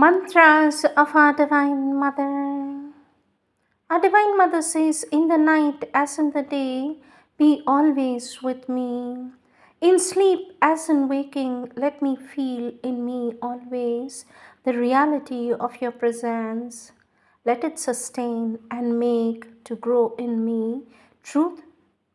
Mantras of our Divine Mother. Our Divine Mother says, in the night as in the day, be always with me. In sleep as in waking, let me feel in me always the reality of your presence. Let it sustain and make to grow in me truth,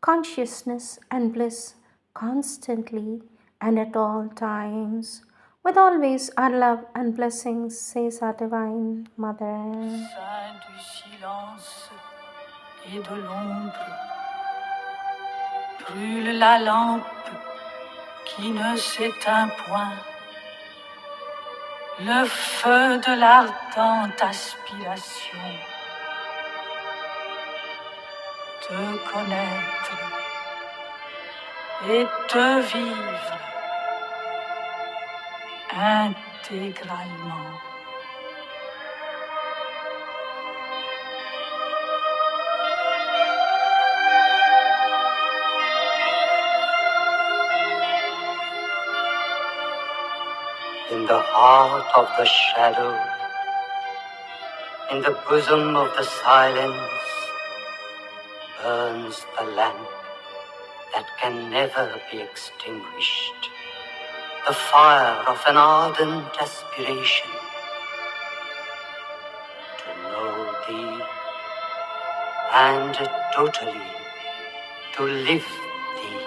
consciousness, and bliss constantly and at all times. With always our love and blessings, says our Divine Mother. Sein du silence et de l'ombre, brûle la lampe qui ne s'éteint point, le feu de l'ardente aspiration, te connaître et te vivre intégralement. In the heart of the shadow, in the bosom of the silence, burns the lamp that can never be extinguished, the fire of an ardent aspiration to know thee and totally to live thee.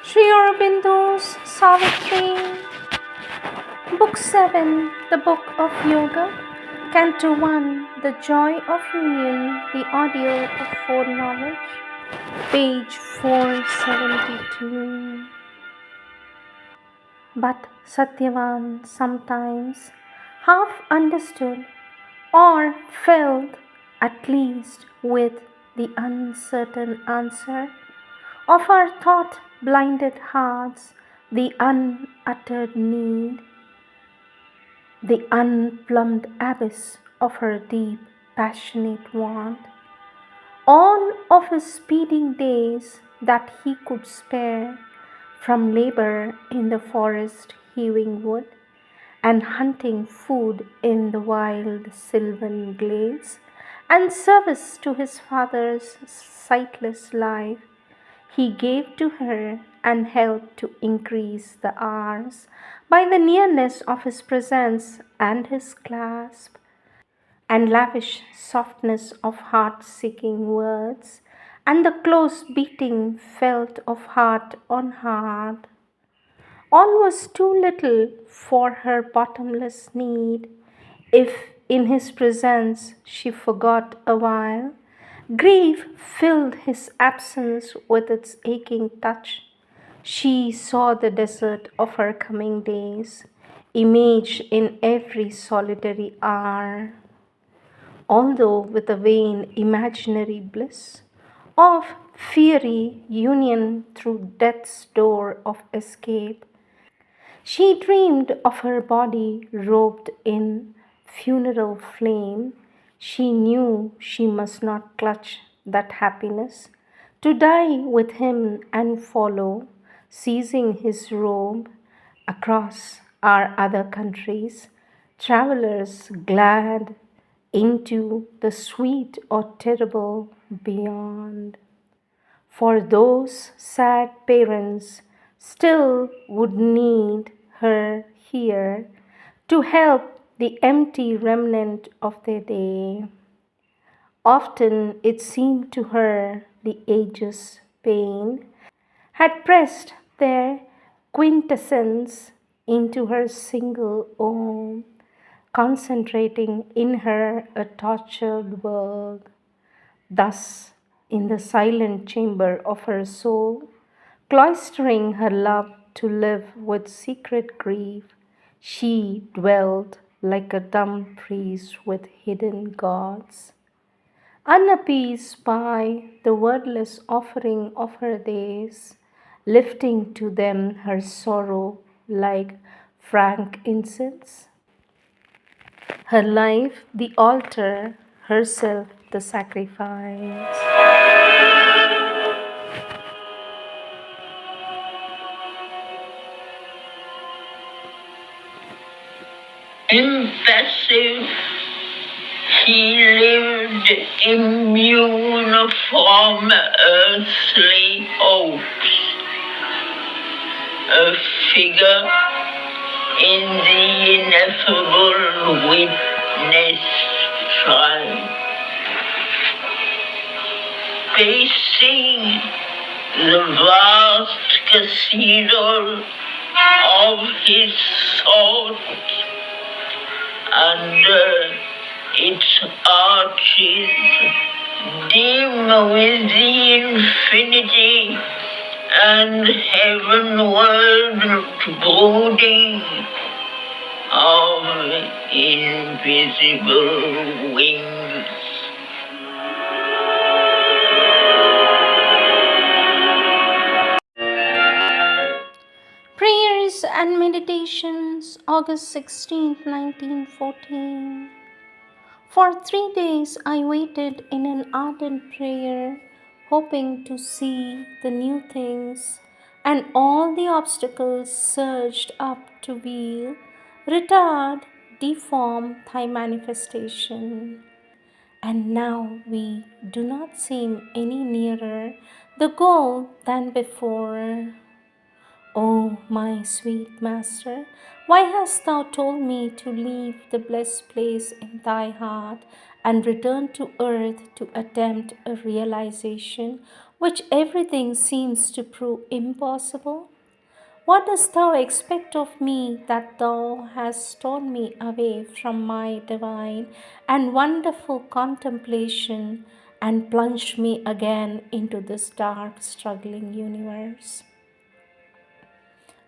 Sri Aurobindo's Savitri, Book 7, the Book of Yoga, Canto 1, The Joy of Union, the Audio of Foreknowledge, page 472. But Satyavan sometimes half understood or felt at least with the uncertain answer of our thought-blinded hearts, the unuttered need, the unplumbed abyss of her deep, passionate want. All of his speeding days that he could spare from labor in the forest hewing wood and hunting food in the wild sylvan glades and service to his father's sightless life, he gave to her and helped to increase the hours by the nearness of his presence and his clasp and lavish softness of heart-seeking words and the close beating felt of heart on heart. All was too little for her bottomless need. If in his presence she forgot a while, grief filled his absence with its aching touch. She saw the desert of her coming days, imaged in every solitary hour. Although with a vain imaginary bliss of fiery union through death's door of escape, she dreamed of her body robed in funeral flame. She knew she must not clutch that happiness, to die with him and follow, seizing his robe, across our other countries, travelers glad into the sweet or terrible beyond. For those sad parents still would need her here to help the empty remnant of their day. Often it seemed to her the age's pain had pressed their quintessence into her single own, concentrating in her a tortured world. Thus, in the silent chamber of her soul, cloistering her love to live with secret grief, she dwelt like a dumb priest with hidden gods. Unappeased by the wordless offering of her days, lifting to them her sorrow like frank incense, her life the altar, herself the sacrifice. Impassive, he lived immune from earthly hopes, a figure in the ineffable witness trial, pacing the vast cathedral of his thought under its arches, dim with the infinity and heavenward brooding of invisible wings. Prayers and Meditations, August 16, 1914. For 3 days I waited in an ardent prayer, hoping to see the new things, and all the obstacles surged up to veil, retard, deform thy manifestation. And now we do not seem any nearer the goal than before. O my sweet Master, why hast thou told me to leave the blessed place in thy heart and return to earth to attempt a realization which everything seems to prove impossible? What dost thou expect of me that thou hast torn me away from my divine and wonderful contemplation and plunged me again into this dark, struggling universe?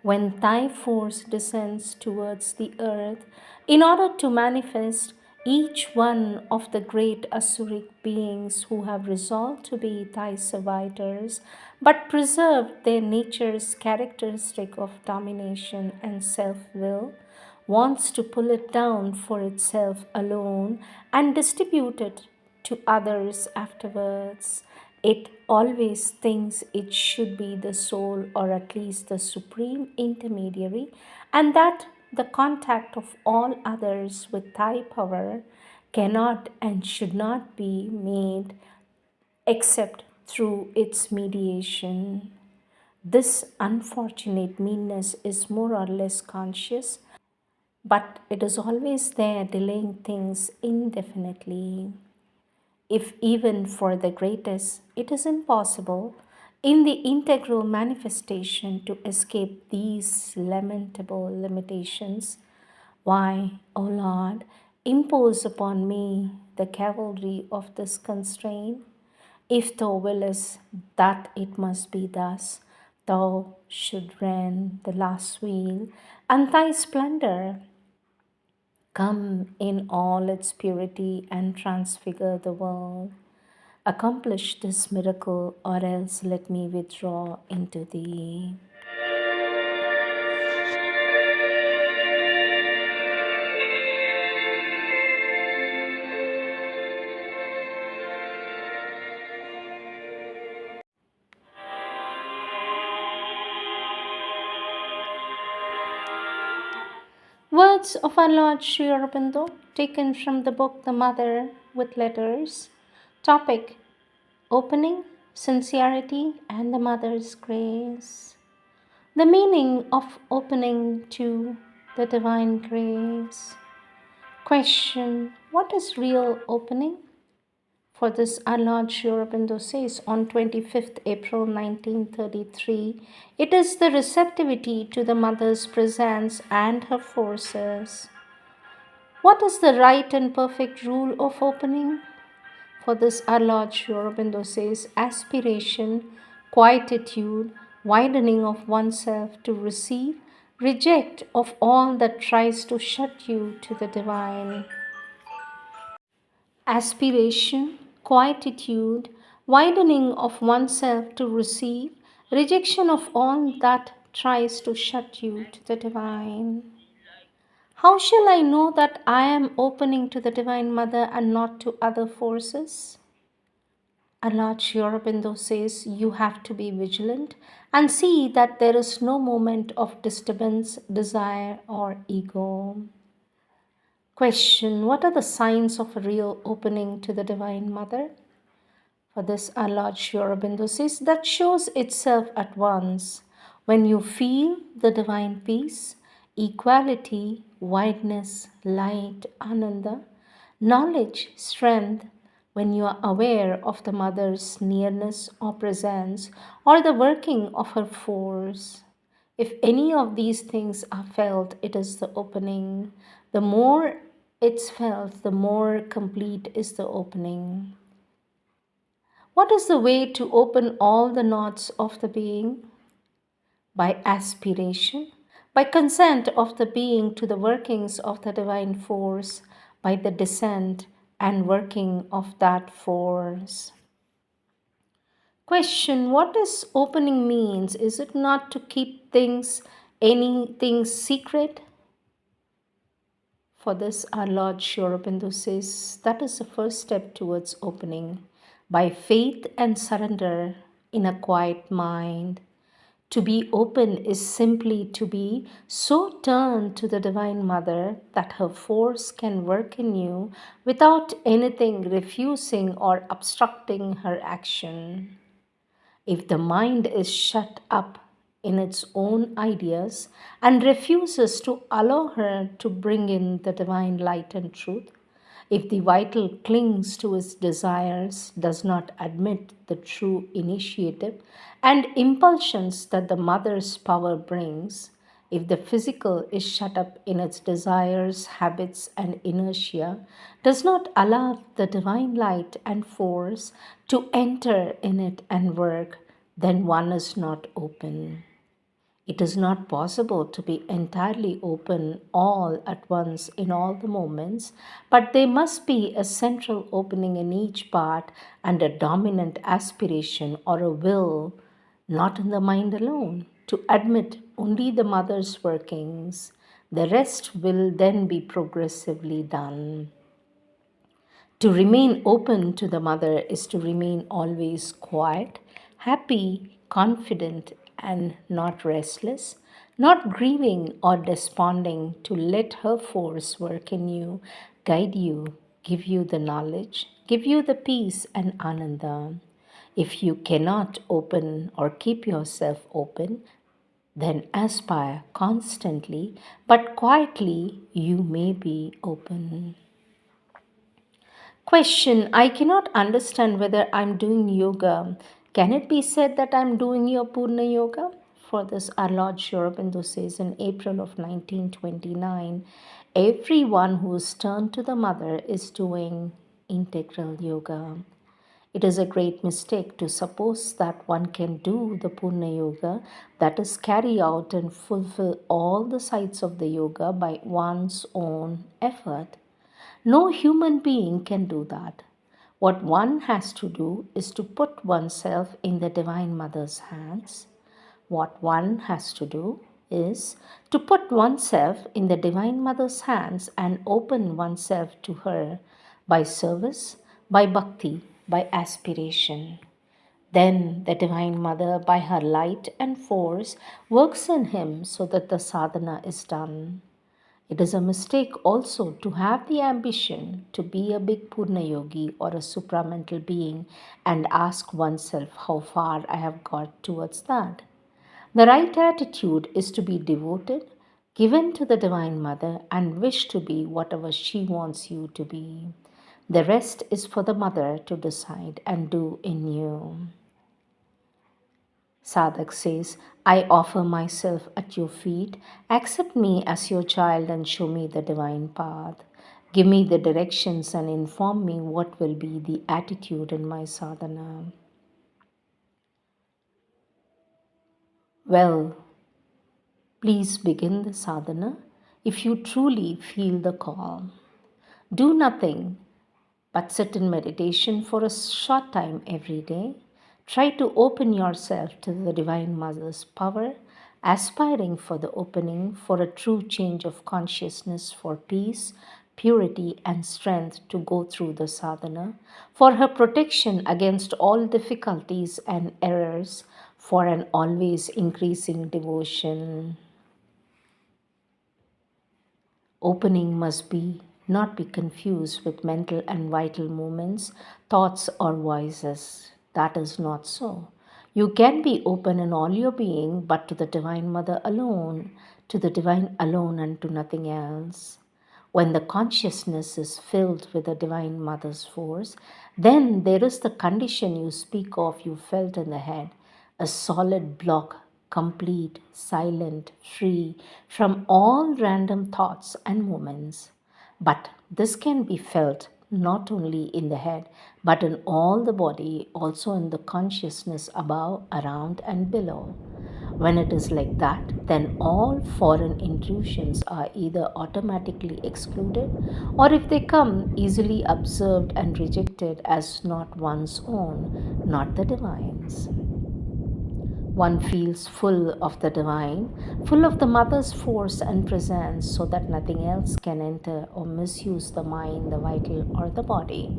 When thy force descends towards the earth in order to manifest each one of the great Asuric beings who have resolved to be thy servitors, but preserve their nature's characteristic of domination and self will, wants to pull it down for itself alone and distribute it to others afterwards. It always thinks it should be the soul or at least the supreme intermediary, and that the contact of all others with thy power cannot and should not be made except through its mediation. This unfortunate meanness is more or less conscious, but it is always there delaying things indefinitely. If even for the greatest it is impossible in the integral manifestation to escape these lamentable limitations, why, O Lord, impose upon me the cavalry of this constraint? If thou willest that it must be thus, thou should rend the last wheel, and thy splendor come in all its purity and transfigure the world. Accomplish this miracle, or else let me withdraw into thee. Words of our Lord Sri Aurobindo, taken from the book The Mother with Letters. Topic: Opening, Sincerity, and the Mother's Grace. The meaning of opening to the divine grace. Question: what is real opening? For this, our Lord Sri Aurobindo says on 25th April 1933, it is the receptivity to the Mother's presence and her forces. What is the right and perfect rule of opening? For this, our Lord Sri Aurobindo says, aspiration, quietude, widening of oneself to receive, reject of all that tries to shut you to the divine. Aspiration, quietude, widening of oneself to receive, rejection of all that tries to shut you to the divine. How shall I know that I am opening to the Divine Mother and not to other forces? Our Lord Sri Aurobindo says you have to be vigilant and see that there is no moment of disturbance, desire, or ego. Question: what are the signs of a real opening to the Divine Mother? For this, our Lord Sri Aurobindo says that shows itself at once when you feel the divine peace, equality, wideness, light, Ananda, knowledge, strength, when you are aware of the Mother's nearness or presence or the working of her force. If any of these things are felt, it is the opening. The more it's felt, the more complete is the opening. What is the way to open all the knots of the being? By aspiration, by consent of the being to the workings of the divine force, by the descent and working of that force. Question: what does opening means? Is it not to keep anything secret? For this, our Lord Sri Aurobindo says that is the first step towards opening. By faith and surrender in a quiet mind. To be open is simply to be so turned to the Divine Mother that her force can work in you without anything refusing or obstructing her action. If the mind is shut up in its own ideas and refuses to allow her to bring in the divine light and truth, if the vital clings to its desires, does not admit the true initiative and impulsions that the mother's power brings, if the physical is shut up in its desires, habits, and inertia, does not allow the divine light and force to enter in it and work, then one is not open. It is not possible to be entirely open all at once in all the moments, but there must be a central opening in each part and a dominant aspiration or a will, not in the mind alone, to admit only the mother's workings. The rest will then be progressively done. To remain open to the mother is to remain always quiet, happy, confident, and not restless, not grieving or desponding, to let her force work in you, guide you, give you the knowledge, give you the peace and Ananda. If you cannot open or keep yourself open, then aspire constantly, but quietly you may be open. Question: I cannot understand whether I'm doing yoga. Can it be said that I'm doing your Purna Yoga? For this, our Lord Sri Aurobindo says in April of 1929, everyone who is turned to the Mother is doing integral yoga. It is a great mistake to suppose that one can do the Purna Yoga, that is, carry out and fulfill all the sides of the yoga by one's own effort. No human being can do that. What one has to do is to put oneself in the Divine Mother's hands. What one has to do is to put oneself in the Divine Mother's hands and open oneself to her by service, by bhakti, by aspiration. Then the Divine Mother, by her light and force, works in him so that the sadhana is done. It is a mistake also to have the ambition to be a big Purna Yogi or a supramental being and ask oneself how far I have got towards that. The right attitude is to be devoted, given to the Divine Mother, and wish to be whatever she wants you to be. The rest is for the Mother to decide and do in you. Sadhak says, I offer myself at your feet. Accept me as your child and show me the divine path. Give me the directions and inform me what will be the attitude in my sadhana. Well, please begin the sadhana if you truly feel the call. Do nothing but sit in meditation for a short time every day. Try to open yourself to the Divine Mother's power, aspiring for the opening, for a true change of consciousness, for peace, purity, and strength to go through the sadhana, for her protection against all difficulties and errors, for an always increasing devotion. Opening must be not be confused with mental and vital movements, thoughts, or voices. That is not so. You can be open in all your being, but to the Divine Mother alone, to the Divine alone, and to nothing else. When the consciousness is filled with the Divine Mother's force, then there is the condition you speak of, you felt in the head, a solid block, complete, silent, free from all random thoughts and moments. But this can be felt not only in the head, but in all the body, also in the consciousness above, around, and below. When it is like that, then all foreign intrusions are either automatically excluded, or if they come, easily observed and rejected as not one's own, not the divine's. One feels full of the divine, full of the mother's force and presence, so that nothing else can enter or misuse the mind, the vital, or the body.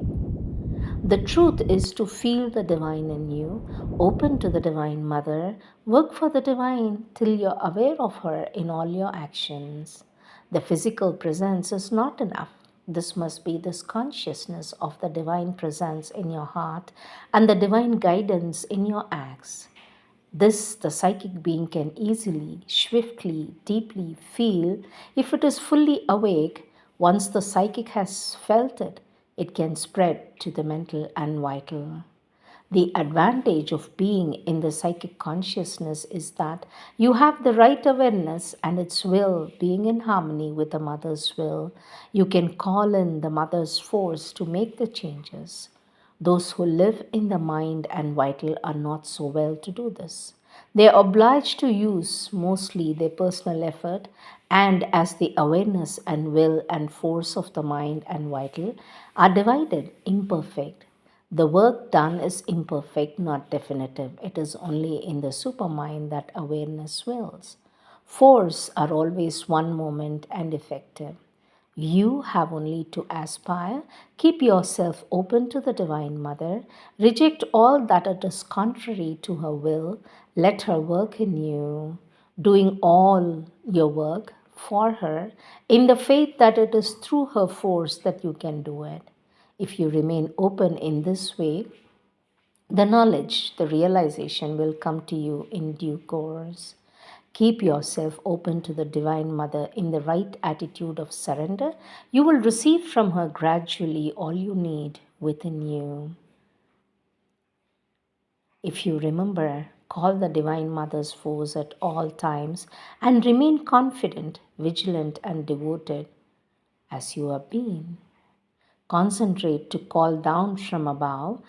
The truth is to feel the divine in you, open to the divine mother, work for the divine till you're aware of her in all your actions. The physical presence is not enough. This must be this consciousness of the divine presence in your heart and the divine guidance in your acts. This the psychic being can easily, swiftly, deeply feel if it is fully awake. Once the psychic has felt it, it can spread to the mental and vital. The advantage of being in the psychic consciousness is that you have the right awareness and its will being in harmony with the mother's will. You can call in the mother's force to make the changes. Those who live in the mind and vital are not so well to do this. They are obliged to use mostly their personal effort, and as the awareness and will and force of the mind and vital are divided, imperfect, the work done is imperfect, not definitive. It is only in the supermind that awareness wills. Force are always one moment and effective. You have only to aspire, keep yourself open to the Divine Mother, reject all that it is contrary to her will, let her work in you, doing all your work for her in the faith that it is through her force that you can do it. If you remain open in this way, the knowledge, the realization will come to you in due course. Keep yourself open to the Divine Mother in the right attitude of surrender. You will receive from her gradually all you need within you. If you remember, call the Divine Mother's force at all times and remain confident, vigilant, and devoted as you have been. Concentrate to call down from above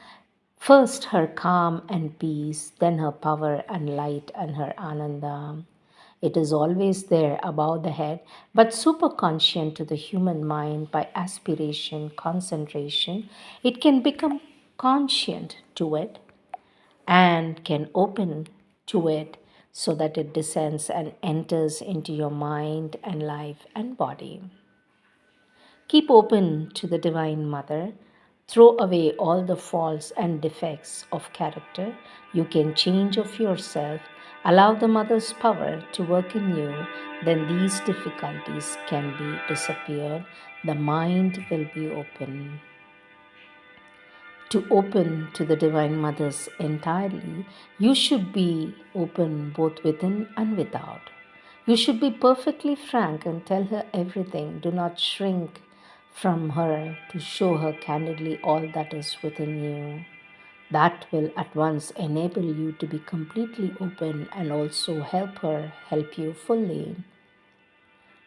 first her calm and peace, then her power and light and her Ananda. It is always there above the head, but superconscient to the human mind by aspiration, concentration. It can become conscient to it and can open to it so that it descends and enters into your mind and life and body. Keep open to the Divine Mother. Throw away all the faults and defects of character you can change of yourself. Allow the Mother's power to work in you. Then these difficulties can be disappeared. The mind will be open. To open to the Divine Mother's entirely, you should be open both within and without. You should be perfectly frank and tell her everything. Do not shrink from her to show her candidly all that is within you. That will at once enable you to be completely open and also help her help you fully.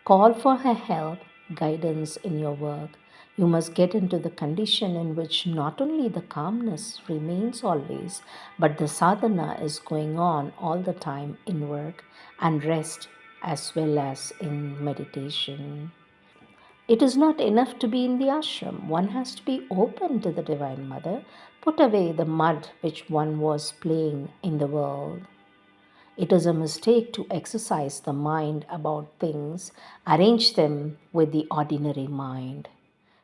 Call for her help, guidance in your work. You must get into the condition in which not only the calmness remains always, but the sadhana is going on all the time in work and rest as well as in meditation. It is not enough to be in the ashram. One has to be open to the Divine Mother, put away the mud which one was playing in the world. It is a mistake to exercise the mind about things, arrange them with the ordinary mind.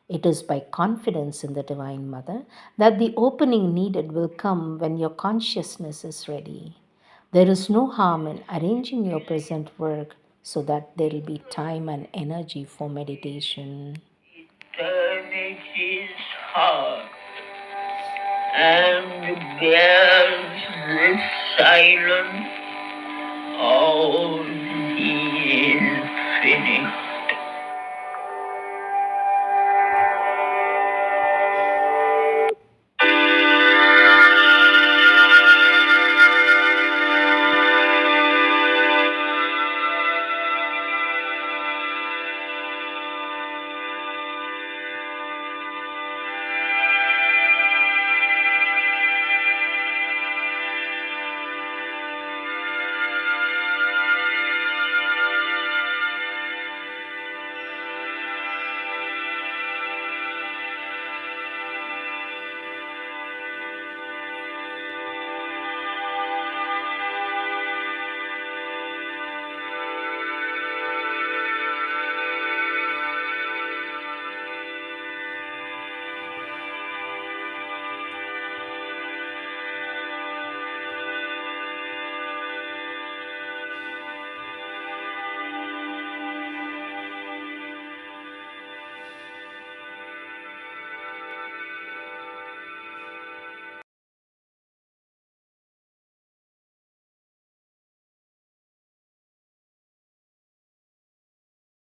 It is by confidence in the Divine Mother that the opening needed will come when your consciousness is ready. There is no harm in arranging your present work so that there will be time and energy for meditation. humanity's heart and bears with silence all the infinite.